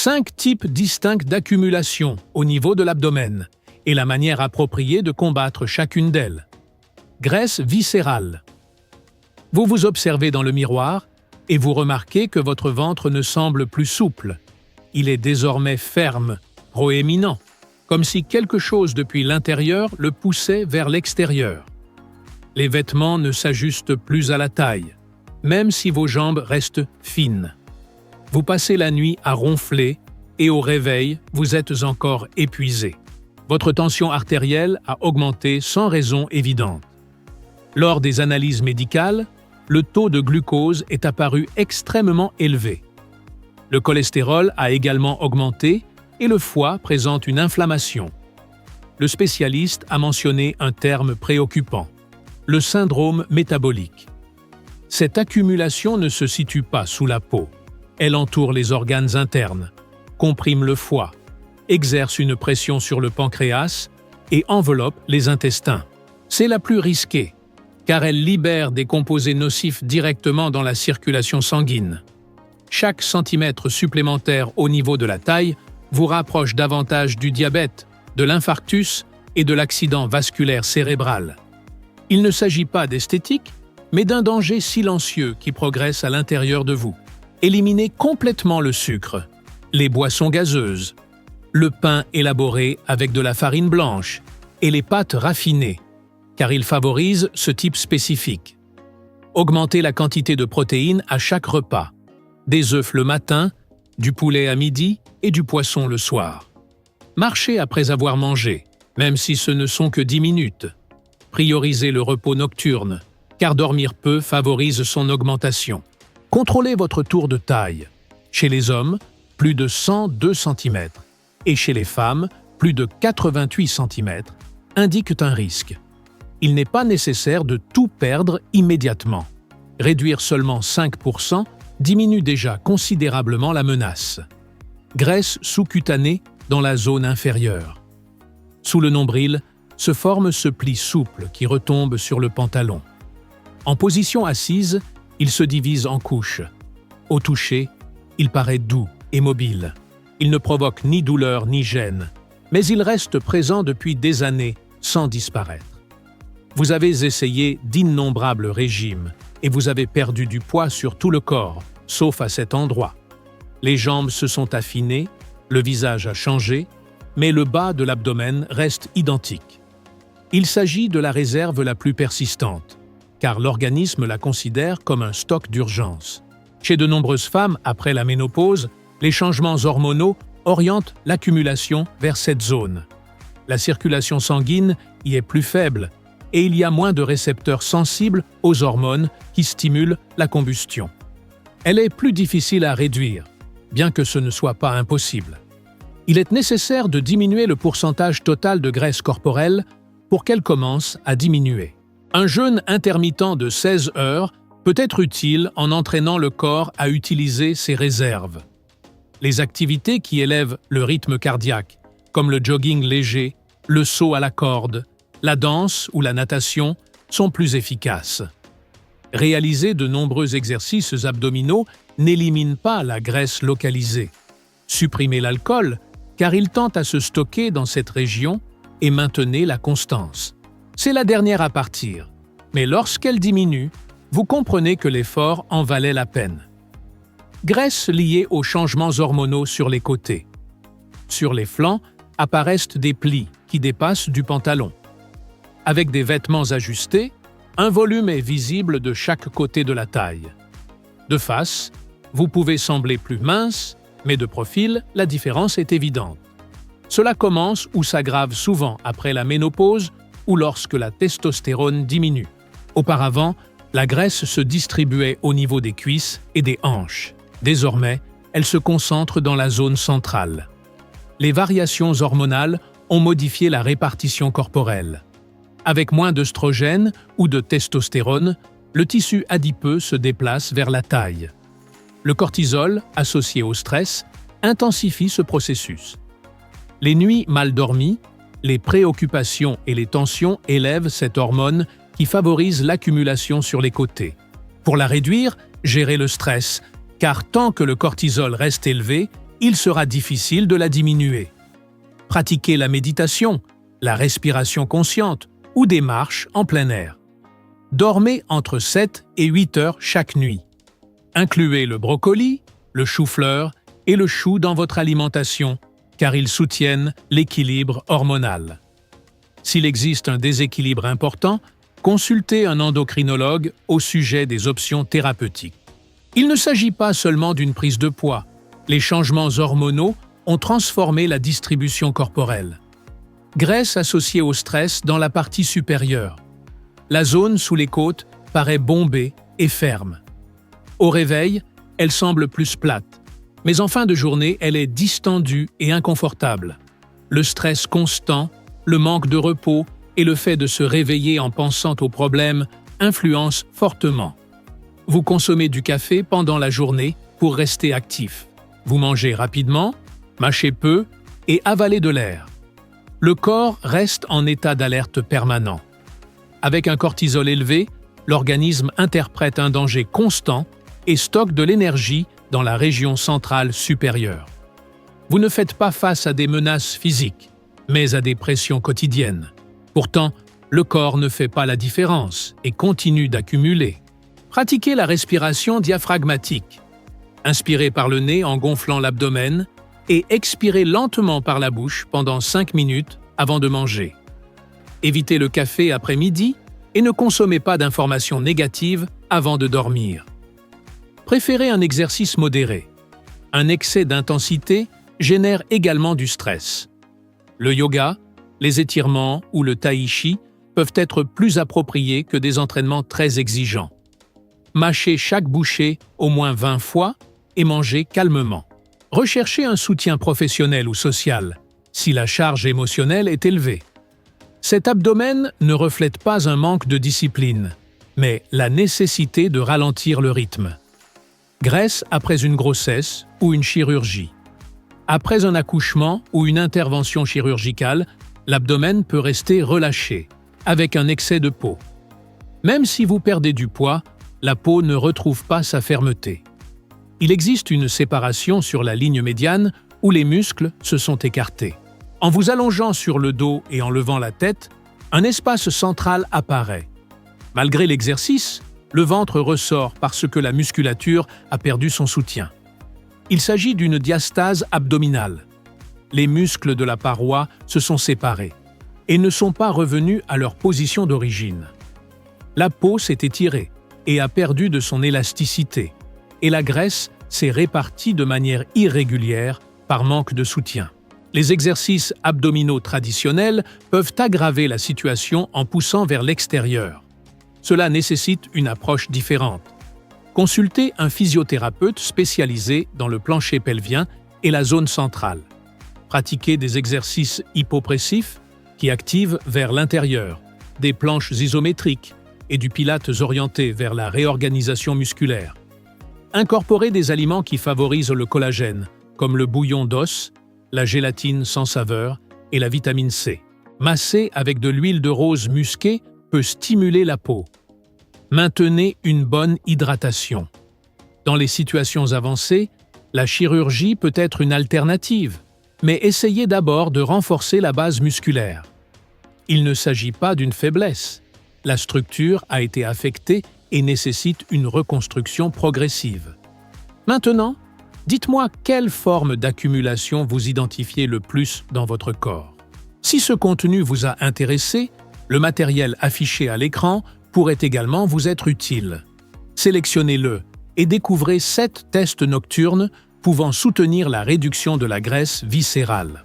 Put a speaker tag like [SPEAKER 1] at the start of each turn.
[SPEAKER 1] 5 types distincts d'accumulation au niveau de l'abdomen et la manière appropriée de combattre chacune d'elles. Graisse viscérale. Vous vous observez dans le miroir et vous remarquez que votre ventre ne semble plus souple. Il est désormais ferme, proéminent, comme si quelque chose depuis l'intérieur le poussait vers l'extérieur. Les vêtements ne s'ajustent plus à la taille, même si vos jambes restent fines. Vous passez la nuit à ronfler et au réveil, vous êtes encore épuisé. Votre tension artérielle a augmenté sans raison évidente. Lors des analyses médicales, le taux de glucose est apparu extrêmement élevé. Le cholestérol a également augmenté et le foie présente une inflammation. Le spécialiste a mentionné un terme préoccupant, le syndrome métabolique. Cette accumulation ne se situe pas sous la peau. Elle entoure les organes internes, comprime le foie, exerce une pression sur le pancréas et enveloppe les intestins. C'est la plus risquée, car elle libère des composés nocifs directement dans la circulation sanguine. Chaque centimètre supplémentaire au niveau de la taille vous rapproche davantage du diabète, de l'infarctus et de l'accident vasculaire cérébral. Il ne s'agit pas d'esthétique, mais d'un danger silencieux qui progresse à l'intérieur de vous. Éliminez complètement le sucre, les boissons gazeuses, le pain élaboré avec de la farine blanche et les pâtes raffinées, car ils favorisent ce type spécifique. Augmentez la quantité de protéines à chaque repas, des œufs le matin, du poulet à midi et du poisson le soir. Marchez après avoir mangé, même si ce ne sont que 10 minutes. Priorisez le repos nocturne, car dormir peu favorise son augmentation. Contrôlez votre tour de taille. Chez les hommes, plus de 102 cm et chez les femmes, plus de 88 cm indiquent un risque. Il n'est pas nécessaire de tout perdre immédiatement. Réduire seulement 5% diminue déjà considérablement la menace. Graisse sous-cutanée dans la zone inférieure. Sous le nombril se forme ce pli souple qui retombe sur le pantalon. En position assise, il se divise en couches. Au toucher, il paraît doux et mobile. Il ne provoque ni douleur ni gêne, mais il reste présent depuis des années sans disparaître. Vous avez essayé d'innombrables régimes et vous avez perdu du poids sur tout le corps, sauf à cet endroit. Les jambes se sont affinées, le visage a changé, mais le bas de l'abdomen reste identique. Il s'agit de la réserve la plus persistante, car l'organisme la considère comme un stock d'urgence. Chez de nombreuses femmes, après la ménopause, les changements hormonaux orientent l'accumulation vers cette zone. La circulation sanguine y est plus faible et il y a moins de récepteurs sensibles aux hormones qui stimulent la combustion. Elle est plus difficile à réduire, bien que ce ne soit pas impossible. Il est nécessaire de diminuer le pourcentage total de graisse corporelle pour qu'elle commence à diminuer. Un jeûne intermittent de 16 heures peut être utile en entraînant le corps à utiliser ses réserves. Les activités qui élèvent le rythme cardiaque, comme le jogging léger, le saut à la corde, la danse ou la natation, sont plus efficaces. Réaliser de nombreux exercices abdominaux n'élimine pas la graisse localisée. Supprimez l'alcool, car il tend à se stocker dans cette région, et maintenez la constance. C'est la dernière à partir, mais lorsqu'elle diminue, vous comprenez que l'effort en valait la peine. Graisse liée aux changements hormonaux sur les côtés. Sur les flancs apparaissent des plis qui dépassent du pantalon. Avec des vêtements ajustés, un volume est visible de chaque côté de la taille. De face, vous pouvez sembler plus mince, mais de profil, la différence est évidente. Cela commence ou s'aggrave souvent après la ménopause ou lorsque la testostérone diminue. Auparavant, la graisse se distribuait au niveau des cuisses et des hanches. Désormais, elle se concentre dans la zone centrale. Les variations hormonales ont modifié la répartition corporelle. Avec moins d'œstrogène ou de testostérone, le tissu adipeux se déplace vers la taille. Le cortisol, associé au stress, intensifie ce processus. Les nuits mal dormies, les préoccupations et les tensions élèvent cette hormone qui favorise l'accumulation sur les côtés. Pour la réduire, gérez le stress, car tant que le cortisol reste élevé, il sera difficile de la diminuer. Pratiquez la méditation, la respiration consciente ou des marches en plein air. Dormez entre 7 et 8 heures chaque nuit. Incluez le brocoli, le chou-fleur et le chou dans votre alimentation, car ils soutiennent l'équilibre hormonal. S'il existe un déséquilibre important, consultez un endocrinologue au sujet des options thérapeutiques. Il ne s'agit pas seulement d'une prise de poids. Les changements hormonaux ont transformé la distribution corporelle. Graisse associée au stress dans la partie supérieure. La zone sous les côtes paraît bombée et ferme. Au réveil, elle semble plus plate, mais en fin de journée, elle est distendue et inconfortable. Le stress constant, le manque de repos et le fait de se réveiller en pensant aux problèmes influencent fortement. Vous consommez du café pendant la journée pour rester actif. Vous mangez rapidement, mâchez peu et avalez de l'air. Le corps reste en état d'alerte permanent. Avec un cortisol élevé, l'organisme interprète un danger constant et stocke de l'énergie dans la région centrale supérieure. Vous ne faites pas face à des menaces physiques, mais à des pressions quotidiennes. Pourtant, le corps ne fait pas la différence et continue d'accumuler. Pratiquez la respiration diaphragmatique. Inspirez par le nez en gonflant l'abdomen et expirez lentement par la bouche pendant 5 minutes avant de manger. Évitez le café après-midi et ne consommez pas d'informations négatives avant de dormir. Préférez un exercice modéré. Un excès d'intensité génère également du stress. Le yoga, les étirements ou le tai chi peuvent être plus appropriés que des entraînements très exigeants. Mâchez chaque bouchée au moins 20 fois et mangez calmement. Recherchez un soutien professionnel ou social si la charge émotionnelle est élevée. Cet abdomen ne reflète pas un manque de discipline, mais la nécessité de ralentir le rythme. Graisse après une grossesse ou une chirurgie. Après un accouchement ou une intervention chirurgicale, l'abdomen peut rester relâché, avec un excès de peau. Même si vous perdez du poids, la peau ne retrouve pas sa fermeté. Il existe une séparation sur la ligne médiane où les muscles se sont écartés. En vous allongeant sur le dos et en levant la tête, un espace central apparaît. Malgré l'exercice, le ventre ressort parce que la musculature a perdu son soutien. Il s'agit d'une diastase abdominale. Les muscles de la paroi se sont séparés et ne sont pas revenus à leur position d'origine. La peau s'est étirée et a perdu de son élasticité, et la graisse s'est répartie de manière irrégulière par manque de soutien. Les exercices abdominaux traditionnels peuvent aggraver la situation en poussant vers l'extérieur. Cela nécessite une approche différente. Consultez un physiothérapeute spécialisé dans le plancher pelvien et la zone centrale. Pratiquez des exercices hypopressifs qui activent vers l'intérieur, des planches isométriques et du pilates orienté vers la réorganisation musculaire. Incorporez des aliments qui favorisent le collagène, comme le bouillon d'os, la gélatine sans saveur et la vitamine C. Masser avec de l'huile de rose musquée peut stimuler la peau. Maintenez une bonne hydratation. Dans les situations avancées, la chirurgie peut être une alternative, mais essayez d'abord de renforcer la base musculaire. Il ne s'agit pas d'une faiblesse. La structure a été affectée et nécessite une reconstruction progressive. Maintenant, dites-moi quelle forme d'accumulation vous identifiez le plus dans votre corps. Si ce contenu vous a intéressé, le matériel affiché à l'écran pourrait également vous être utile. Sélectionnez-le et découvrez 7 tests nocturnes pouvant soutenir la réduction de la graisse viscérale.